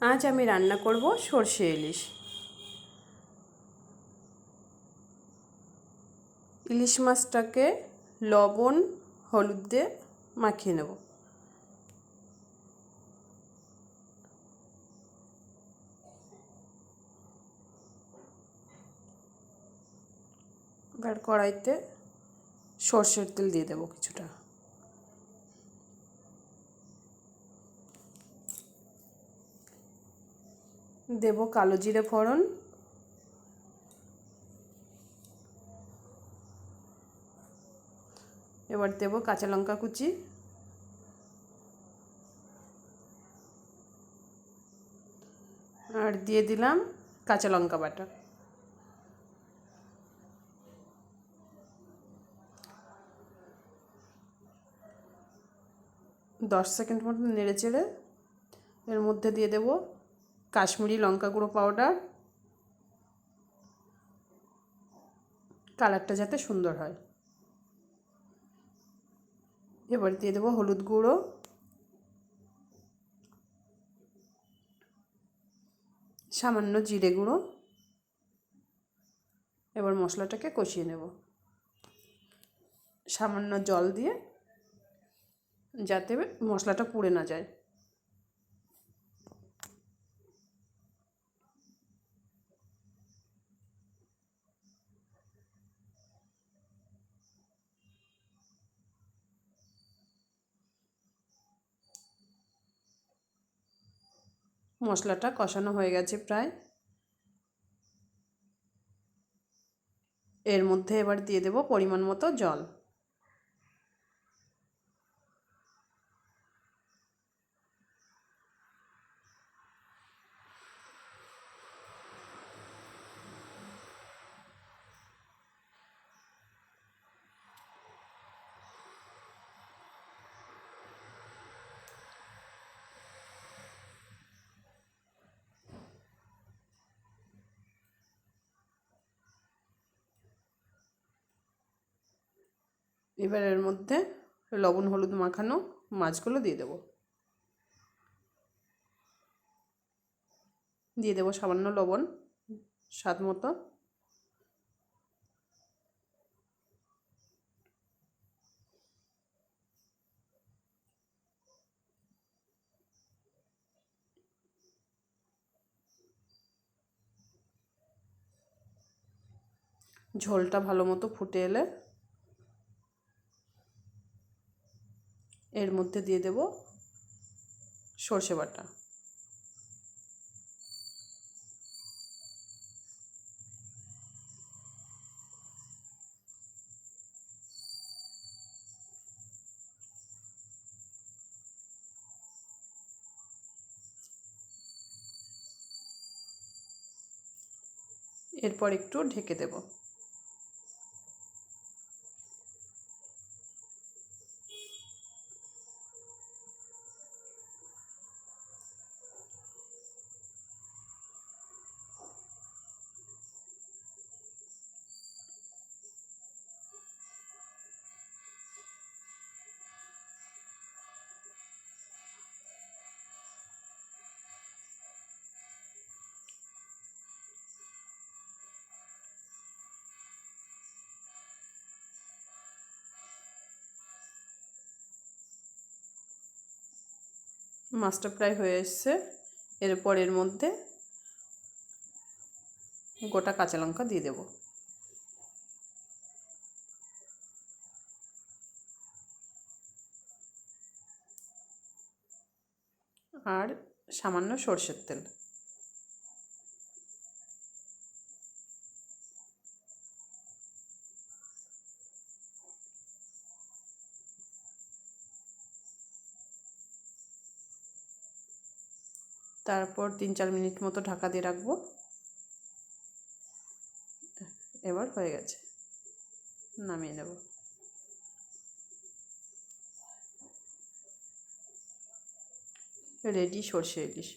আজ আমি রান্না করব সর্ষে ইলিশ। ইলিশ মাছটাকে লবণ হলুদ দিয়ে মাখিয়ে নেব। এবার কড়াইতে সর্ষের তেল দিয়ে দেব কিছুটা। দেব কালো জিরে ফোড়ন, এবার দেব কাঁচা লঙ্কা কুচি, আর দিয়ে দিলাম কাঁচা লঙ্কা বাটা। দশ সেকেন্ড মতো নেড়ে চেড়ে এর মধ্যে দিয়ে দেব কাশ্মীরি লঙ্কা গুঁড়ো পাউডার, কালারটা যাতে সুন্দর হয়। এবার দিয়ে দেব হলুদ গুঁড়ো, সামান্য জিরে গুঁড়ো। এবার মশলাটাকে কষিয়ে নেব সামান্য জল দিয়ে, যাতে মশলাটা পুড়ে না যায়। মশলাটা কষানো হয়ে গেছে প্রায়। এর মধ্যে এবার দিয়ে দেব পরিমাণ মতো জল। এবার এর মধ্যে লবণ হলুদ মাখানো মাছগুলো দিয়ে দেব। দিয়ে দেব সামান্য লবণ স্বাদ মতো। ঝোলটা ভালো মতো ফুটে এলে এর মধ্যে দিয়ে দেব সর্ষে বাটা। এরপর একটু ঢেকে দেব। মাছটা প্রায় হয়ে এসছে। এরপর এর মধ্যে গোটা কাঁচা লঙ্কা দিয়ে দেব। আর সামান্য সর্ষের তেল। তারপর 3-4 মিনিট মতো ঢাকা দিয়ে রাখবো। এবার হয়ে গেছে, নামিয়ে নেব। রেডি সর্ষে ইলিশ।